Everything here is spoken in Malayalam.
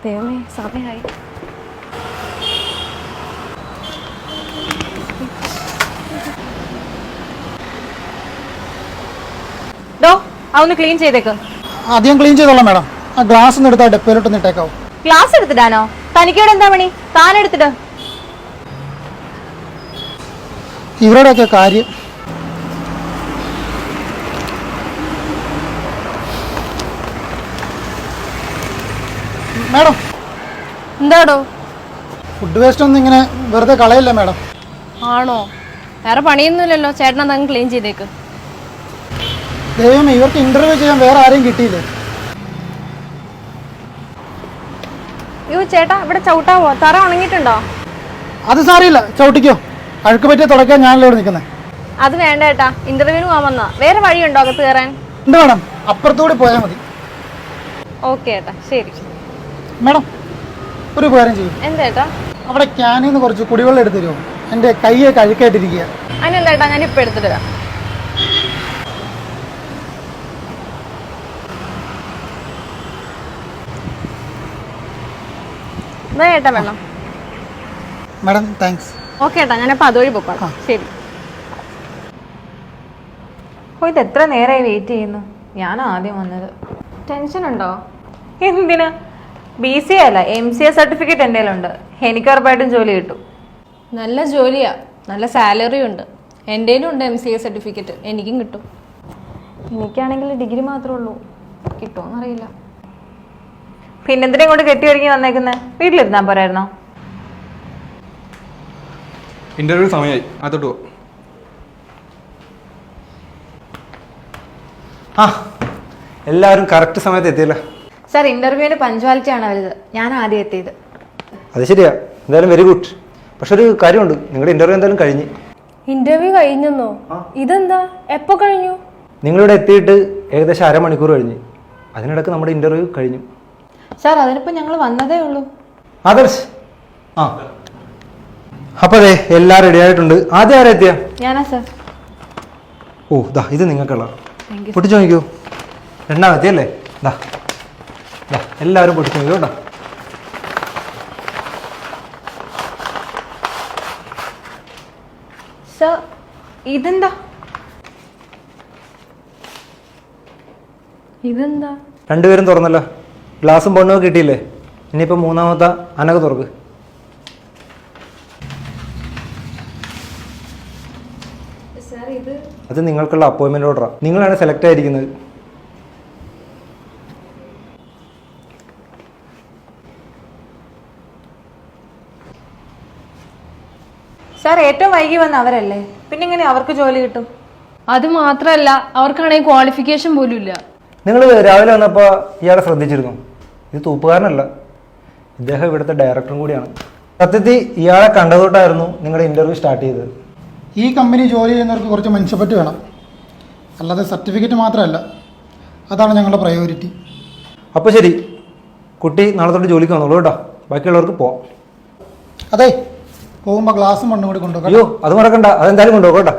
ദൈവമേ, സമയമായി. അതൊന്ന് ക്ലീൻ ചെയ്തേക്ക്. ആദ്യം ക്ലീൻ ചെയ്തോളാം മാഡം. ആ ഗ്ലാസ് ഒന്ന് എടുത്താൽ ഡെപ്പോയിലോട്ടൊന്ന് ഇട്ടേക്കാവും. ഗ്ലാസ് എടുത്തിടാനോ? തനിക്കോട് എന്താ പണി? താൻ എടുത്തിട്ട്. ഇവരുടെയൊക്കെ കാര്യം. മാഡം എന്താടോ? ഫുഡ് വേസ്റ്റ് ഒന്നും ഇങ്ങനെ വെറുതെ കളയില്ല മാഡം. ആണോ? വേറെ പണിയൊന്നുമില്ലല്ലോ, ചേട്ടൻ അതങ്ങ് ക്ലീൻ ചെയ്തേക്ക്. ദൈവമേ, ഇവർക്ക് ഇന്റർവ്യൂ ചെയ്യാൻ വേറെ ആരെയും കിട്ടിയില്ലേ? അയ്യോ ചേട്ടാ, ഇവിടെ ചവിട്ടാവോ? തറ ഉണങ്ങിയിട്ടുണ്ടോ? അത് സാറിയില്ല, ചവിട്ടിക്കോ. അഴുക്ക് പറ്റിയ തുടക്കാൻ ഞാനല്ലോ ഇവിടെ നിൽക്കുന്നത്. അത് വേണ്ട ചേട്ടാ, ഇന്റർവ്യൂവിന് പോകാൻ വന്നാ. വേറെ വഴിയുണ്ടോ അകത്ത് കയറാൻ? ഉണ്ട് മാഡം, അപ്പുറത്തൂടെ പോയാൽ മതി. ഓക്കെ ചേട്ടാ, ശരി. മാഡം ഒരു ഉപകാരം ചെയ്യും. എന്തേട്ടാ? അവിടെ ക്യാനിൽ നിന്ന് കുറച്ച് കുടിവെള്ളം എടുത്ത് തരുമോ? എൻ്റെ കൈയൊക്കെ അഴുക്കായിട്ടിരിക്കുക. അതിനെന്താ ചേട്ടാ, ഞാൻ ഇപ്പം എടുത്തിട്ട് വരാം. ചേട്ടാ വെള്ളം. Madam thanks. ഓക്കെ ചേട്ടാ, ഞാനിപ്പോൾ അതുവഴി പോക്കാം. ശരി. ഓ, ഇത് എത്ര നേരമായി വെയിറ്റ് ചെയ്യുന്നു. ഞാൻ ആദ്യം വന്നത്. ടെൻഷൻ ഉണ്ടോ? എന്തിനാ? BCA അല്ല, MCA സർട്ടിഫിക്കറ്റ് എൻ്റെ കയ്യിലുണ്ട്. എനിക്ക് ഉറപ്പായിട്ടും ജോലി കിട്ടും. നല്ല ജോലിയാ, നല്ല സാലറി ഉണ്ട്. എൻ്റെ ഉണ്ട് MCA സർട്ടിഫിക്കറ്റ്, എനിക്കും കിട്ടും. എനിക്കാണെങ്കിൽ ഡിഗ്രി മാത്രമേ ഉള്ളൂ, കിട്ടുമോന്നറിയില്ല. പിന്നെന്തിനെ കൊണ്ട് കെട്ടി ഒരുങ്ങി വന്നേക്കുന്നത്? വീട്ടിലിരുന്നാ പോരായിരുന്നോ? ഇന്റർവ്യൂ സമയമായി, അതോട്ട് പോ. ആ, എല്ലാവരും കറക്റ്റ് സമയത്ത് എത്തിയല്ലോ. സാർ, ഇന്റർവ്യൂവിന് പഞ്ച്വാലിറ്റി ആണ് വലുത്. ഞാൻ ആദ്യം എത്തിയത്. അത് ശരിയാ, എന്തായാലും വെരി ഗുഡ്. പക്ഷെ ഒരു കാര്യമുണ്ട്, നിങ്ങളുടെ ഇന്റർവ്യൂ എന്തായാലും കഴിഞ്ഞു. ഇന്റർവ്യൂ കഴിഞ്ഞെന്നോ? ഇതെന്താ, എപ്പോ കഴിഞ്ഞു? നിങ്ങളിവിടെ എത്തിയിട്ട് ഏകദേശം അരമണിക്കൂർ കഴിഞ്ഞു. അതിനിടക്ക് നമ്മുടെ ഇന്റർവ്യൂ കഴിഞ്ഞു. സാർ, അതിനിപ്പോ ഞങ്ങൾ വന്നതേ ഉള്ളൂ. ആദർശ്, ആ അപ്പോഴേ എല്ലാം റെഡി ആയിട്ടുണ്ട്. ആദ്യം ആരാ എത്തിയ? ഞാനാ സാർ. ഓ ദാ ഇത് നിങ്ങൾക്കുള്ള പൊട്ടിച്ചു നോക്കൂ. രണ്ടാമത്തെയല്ലേ? ദാ ദാ എല്ലാവരും പൊട്ടിച്ചു നോക്കൂ കേട്ടോ. സാർ, ഇതെന്താ? ഇതെന്താ? രണ്ടുപേരും തുറന്നല്ലോ. ഗ്ലാസും പൊണ്ണും കിട്ടിയില്ലേ? ഇനിയിപ്പോൾ മൂന്നാമത്തെ അനക തുറക്ക്. അത് നിങ്ങൾക്കുള്ള അപ്പോയിൻമെന്റ് ഓർഡറാണ്. നിങ്ങളാണ് സെലക്ട് ആയിരിക്കുന്നത്. സാർ, ഏറ്റവും വൈകി വന്ന അവരല്ലേ, പിന്നെ എങ്ങനെ അവർക്ക് ജോലി കിട്ടും? അത് മാത്രല്ല, അവർക്കാണെങ്കിൽ ക്വാളിഫിക്കേഷൻ പോലും ഇല്ല. നിങ്ങൾ രാവിലെ വന്നപ്പോൾ ഇയാളെ ശ്രദ്ധിച്ചിരുന്നു? ഇത് തൂപ്പുകാരനല്ല, ഇദ്ദേഹം ഇവിടുത്തെ ഡയറക്ടറും കൂടിയാണ്. സത്യത്തിൽ ഇയാളെ കണ്ടതോട്ടായിരുന്നു നിങ്ങളുടെ ഇന്റർവ്യൂ സ്റ്റാർട്ട് ചെയ്തത്. ഈ കമ്പനി ജോലി ചെയ്യുന്നവർക്ക് കുറച്ച് മനുഷ്യപ്പറ്റ് വേണം, അല്ലാതെ സർട്ടിഫിക്കറ്റ് മാത്രമല്ല. അതാണ് ഞങ്ങളുടെ പ്രയോറിറ്റി. അപ്പോൾ ശരി, കുട്ടി നാളെ തൊട്ട് ജോലിക്ക് വന്നോളൂ കേട്ടോ. ബാക്കിയുള്ളവർക്ക് പോവാം. അതെ, പോകുമ്പോൾ ഗ്ലാസും മണ്ണും കൂടി കൊണ്ടുപോകാം. അയ്യോ, അത് മറക്കണ്ട, അതെന്തായാലും കൊണ്ടുപോകാം കേട്ടോ.